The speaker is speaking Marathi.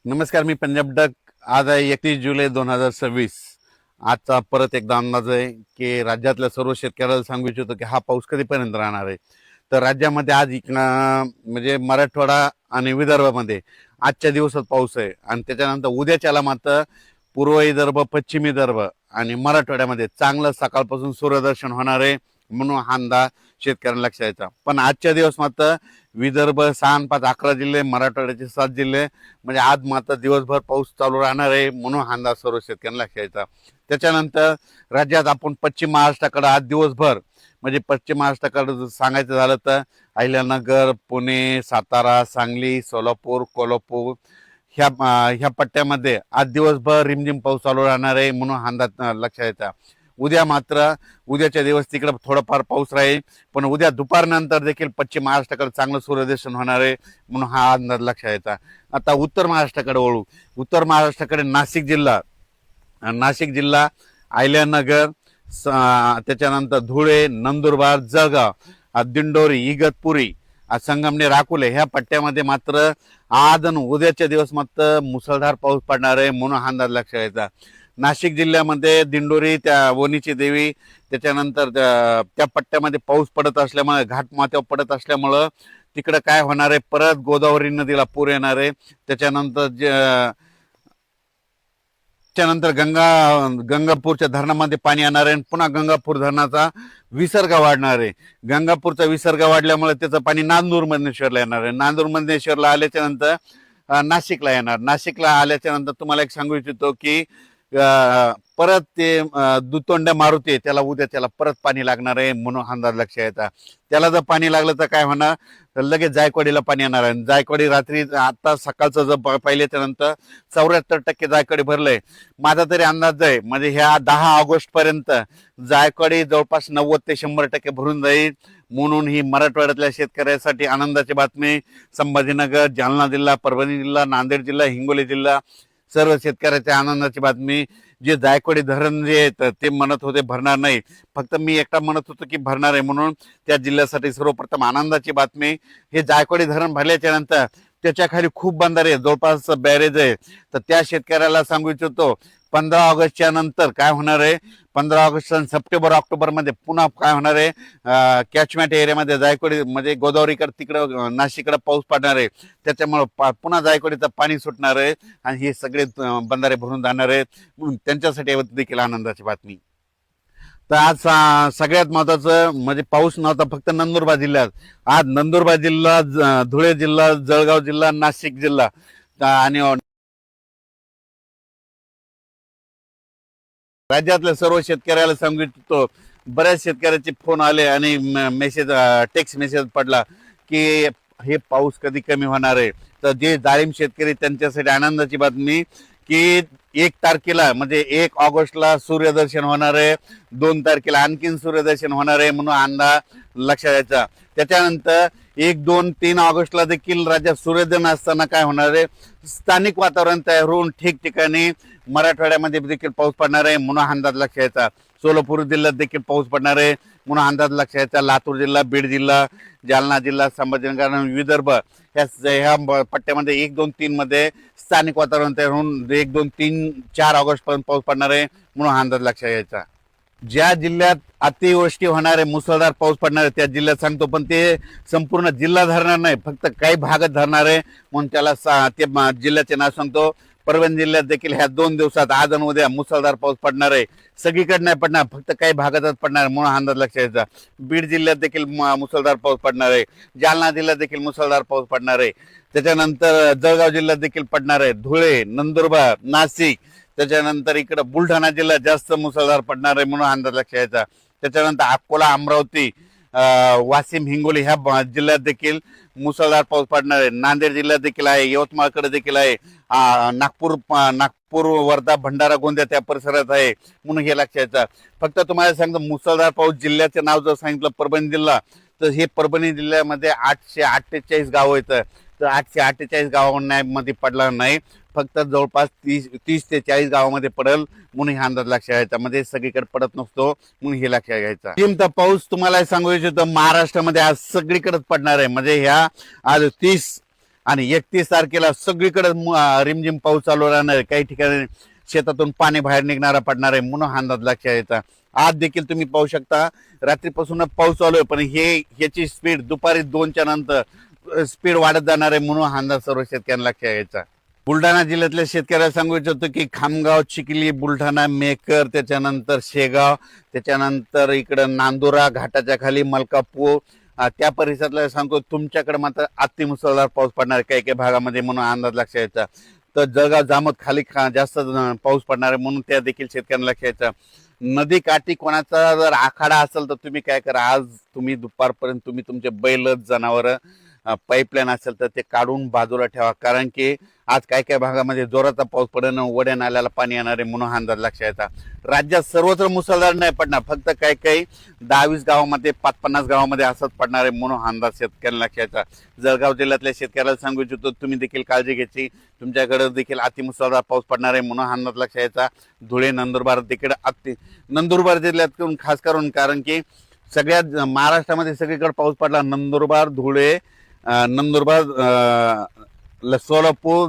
नमस्कार, मी पंजाब डक. आज आहे 31 जुलै 2026. आजचा परत एकदा अंदाज आहे की राज्यातल्या सर्व शेतकऱ्याला सांगू इच्छितो की हा पाऊस कधीपर्यंत राहणार आहे. तर राज्यामध्ये आज म्हणजे मराठवाडा आणि विदर्भामध्ये आजच्या दिवसात पाऊस आहे आणि त्याच्यानंतर उद्याच्याला मात्र पूर्व विदर्भ, पश्चिम विदर्भ आणि मराठवाड्यामध्ये चांगलं सकाळपासून सूर्यदर्शन होणार आहे म्हणून हा अंदाज शेतकऱ्यांना लक्षात यायचा. पण आजच्या दिवस मात्र विदर्भ 6 आणि 5 11 जिल्हे, मराठवाड्याचे 7 जिल्हे म्हणजे आज मात्र दिवसभर पाऊस चालू राहणार आहे म्हणून हा अंदाज सर्व शेतकऱ्यांना लक्षात यायचा. त्याच्यानंतर राज्यात आपण पश्चिम महाराष्ट्राकडे आज दिवसभर म्हणजे पश्चिम महाराष्ट्राकडे सांगायचं झालं तर अहिल्यानगर, पुणे, सातारा, सांगली, सोलापूर, कोल्हापूर ह्या पट्ट्यामध्ये आज दिवसभर रिमझिम पाऊस चालू राहणार आहे म्हणून हा अंदाज लक्षात यायचा. उद्याच्या दिवस तिकडे थोडाफार पाऊस राहील, पण उद्या दुपारनंतर देखील पश्चिम महाराष्ट्राकडे चांगलं सूर्यदर्शन होणार आहे म्हणून हा अंदाज लक्षात यायचा. आता उत्तर महाराष्ट्राकडे वळू. उत्तर महाराष्ट्राकडे नाशिक जिल्हा, अहिल्यानगर, त्याच्यानंतर धुळे, नंदुरबार, जळगाव, दिंडोरी, इगतपुरी, संगमनेर, अकोले ह्या पट्ट्यामध्ये मात्र आज आणि उद्याच्या दिवस मात्र मुसळधार पाऊस पडणार आहे म्हणून हा अंदाज लक्षात यायचा. नाशिक जिल्ह्यामध्ये दिंडोरी, त्या वणीची देवी, त्याच्यानंतर त्या पट्ट्यामध्ये पाऊस पडत असल्यामुळे घाटमाथ्यावर पडत असल्यामुळं तिकडं काय होणार आहे, परत गोदावरी नदीला पूर येणार आहे. त्याच्यानंतर गंगापूरच्या धरणामध्ये पाणी येणार आहे. पुन्हा गंगापूर धरणाचा विसर्ग वाढणार आहे. गंगापूरचा विसर्ग वाढल्यामुळे त्याचं पाणी नांदूर मधनेश्वरला येणार आहे. नांदूर मधनेश्वरला आल्याच्या नंतर नाशिकला येणार. नाशिकला आल्याच्या नंतर तुम्हाला एक सांगू इच्छितो की परत ते दुतोंड्या मारुती त्याला त्याला परत पाणी लागणार आहे म्हणून अंदाज लक्षात येतात. त्याला जर पाणी लागलं तर काय होणार, तर लगेच जायकवाडीला पाणी येणार आहे. जायकवाडी रात्री आता सकाळचं जर पाहिले त्यानंतर 74% जायकवाडी भरलंय. माझा तरी अंदाज आहे म्हणजे ह्या 10 ऑगस्ट पर्यंत जायकवाडी जवळपास 90 ते 100% भरून जाईल म्हणून ही मराठवाड्यातल्या शेतकऱ्यासाठी आनंदाची बातमी. संभाजीनगर, जालना जिल्हा, परभणी जिल्हा, नांदेड जिल्हा, हिंगोली जिल्हा सर्व शेतकऱ्याच्या आनंदाची बातमी. जे जायकवाडी धरण जे आहे ते म्हणत होते भरणार नाही, फक्त मी एकटा म्हणत होतो की भरणार आहे म्हणून त्या जिल्ह्यासाठी सर्वप्रथम आनंदाची बातमी. हे जायकवाडी धरण भरल्याच्या नंतर त्याच्या खाली खूप बंधारे जवळपास बॅरेज आहे. तर त्या शेतकऱ्याला सांगू इच्छितो 15 ऑगस्टच्या नंतर काय होणार आहे, 15 ऑगस्ट सप्टेंबर ऑक्टोबर मध्ये पुन्हा काय होणार आहे, कॅचमेंट एरियामध्ये जायकवाडी म्हणजे गोदावरीकडे तिकडं नाशिककडे पाऊस पडणार आहे. त्याच्यामुळे पुन्हा जायकवाडीचं पाणी सुटणार आहे आणि हे सगळे बंधारे भरून जाणार आहेत म्हणून त्यांच्यासाठी देखील आनंदाची बातमी. तर आज सगळ्यात महत्वाचं म्हणजे पाऊस नव्हता फक्त नंदुरबार जिल्ह्यात. आज नंदुरबार जिल्हा, धुळे जिल्हा, जळगाव जिल्हा, नाशिक जिल्हा आणि राज्यातल्या सर्व शेतकऱ्याला सांगू इच्छितो. बऱ्याच शेतकऱ्याचे फोन आले आणि टेक्स्ट मेसेज पडला की हे पाऊस कधी कमी होणार आहे. तर जे डाळिंब शेतकरी त्यांच्यासाठी आनंदाची बातमी की 1 तारखेला म्हणजे 1 ऑगस्टला सूर्यदर्शन होणार आहे, 2 तारखेला आणखीन सूर्यदर्शन होणार आहे म्हणून अंदाज लक्षात यायचा. त्याच्यानंतर 1, 2, 3 ऑगस्टला देखील राज्यात सूर्योदय असताना काय होणार आहे, स्थानिक वातावरण तयार होऊन ठिकठिकाणी मराठवाड्यामध्ये देखील पाऊस पडणार आहे म्हणून अंदाज लक्षात यायचा. सोलापूर जिल्ह्यात देखील पाऊस पडणार आहे म्हणून अंदाज लक्षात यायचा. लातूर जिल्हा, बीड जिल्हा, जालना जिल्हा, संभाजीनगर आणि विदर्भ ह्या पट्ट्यामध्ये 1, 2, 3 मध्ये स्थानिक वातावरण तयार होऊन 1, 2, 3, 4 ऑगस्ट पर्यंत पाऊस पडणार आहे म्हणून अंदाज लक्षात यायचा. ज्या जिल्ह्यात अतिवृष्टी होणार आहे, मुसळधार पाऊस पडणार आहे त्या जिल्ह्यात सांगतो, पण ते संपूर्ण जिल्हा धरणार नाही, फक्त काही भागात धरणार आहे म्हणून त्याला ते जिल्ह्याचे नाव सांगतो. परभणी जिल्ह्यात देखील ह्या 2 दिवसात आज आणि उद्या मुसळधार पाऊस पडणार आहे. सगळीकडे नाही पडणार, फक्त काही भागातच पडणार म्हणून अंदाज लक्षात यायचा. बीड जिल्ह्यात देखील मुसळधार पाऊस पडणार आहे. जालना जिल्ह्यात देखील मुसळधार पाऊस पडणार आहे. त्याच्यानंतर जळगाव जिल्ह्यात देखील पडणार आहे. धुळे, नंदुरबार, नाशिक, त्याच्यानंतर इकडं बुलढाणा जिल्ह्यात जास्त मुसळधार पडणार आहे म्हणून अंदाज लक्षात यायचा. त्याच्यानंतर अकोला, अमरावती, वाशिम, हिंगोली ह्या जिल्ह्यात देखील मुसळधार पाऊस पडणार आहे. नांदेड जिल्ह्यात देखील आहे, यवतमाळकडे देखील आहे, नागपूर, वर्धा, भंडारा, गोंदिया त्या परिसरात आहे म्हणून हे लक्षात यायचं. फक्त तुम्हाला सांगतो मुसळधार पाऊस जिल्ह्याचे नाव जर सांगितलं परभणी जिल्हा, तर हे परभणी जिल्ह्यामध्ये 848 गावं येतं. तर 848 गावांमध्ये पडला नाही, फक्त जवळपास 30 ते 40 गावामध्ये पडेल म्हणून हा अंदाज लक्षात घ्यायचा. म्हणजे सगळीकडे पडत नसतो म्हणून हे लक्षात घ्यायचा. नेमका पाऊस तुम्हाला सांगू इच्छितो महाराष्ट्रामध्ये आज सगळीकडेच पडणार आहे. म्हणजे ह्या आज 30 आणि 31 तारखेला सगळीकडे रिमझिम पाऊस चालू राहणार आहे. काही ठिकाणी शेतातून पाणी बाहेर निघणारा पडणार आहे म्हणून हा अंदाज लक्षात यायचा. आज देखील तुम्ही पाहू शकता रात्रीपासूनच पाऊस चालू आहे, पण ह्याची स्पीड दुपारी 2च्या नंतर स्पीड वाढत जाणार आहे म्हणून हा अंदाज सर्व शेतकऱ्यांना लक्षात यायचा. बुलढाणा जिल्ह्यातल्या शेतकऱ्याला सांगू इच्छितो की खामगाव, चिखली, बुलढाणा, मेकर, त्याच्यानंतर शेगाव, त्याच्यानंतर इकडं नांदुरा घाटाच्या खाली मलकापूर त्या परिसरातला सांगतो तुमच्याकडे मात्र अतिमुसळधार पाऊस पडणार आहे काही काही भागामध्ये म्हणून अंदाज लक्षात यायचा. तर जळगाव जामोद खाली जास्त पाऊस पडणार आहे म्हणून त्या देखील शेतकऱ्यांना लक्षात यायचा. नदी काठी कोणाचा जर आखाडा असेल तर तुम्ही काय करा, आज तुम्ही दुपारपर्यंत तुम्ही तुमचे बैल जनावर पाईपलाईन असेल तर ते काढून बाजूला ठेवा, कारण की आज काय काय भागामध्ये जोराचा पाऊस पडणं, वड्या नाल्याला पाणी येणार आहे म्हणून हा अंदाज लक्षात यायचा. राज्यात सर्वत्र मुसळधार नाही पडणार, फक्त काही काही 10-20 गावामध्ये 5-50 गावामध्ये असंच पडणार आहे म्हणून हा अंदाज शेतकऱ्यांना लक्षात यायचा. जळगाव जिल्ह्यातल्या शेतकऱ्याला सांगू इच्छितो तुम्ही देखील काळजी घ्यायची, तुमच्याकडे देखील अतिमुसळधार पाऊस पडणार आहे म्हणून हा अंदाज लक्षात यायचा. धुळे, नंदुरबार देखील नंदुरबार जिल्ह्यात खास करून, कारण की सगळ्यात महाराष्ट्रामध्ये सगळीकडे पाऊस पडला. नंदुरबार, धुळे, नंदुरबार, सोलापूर,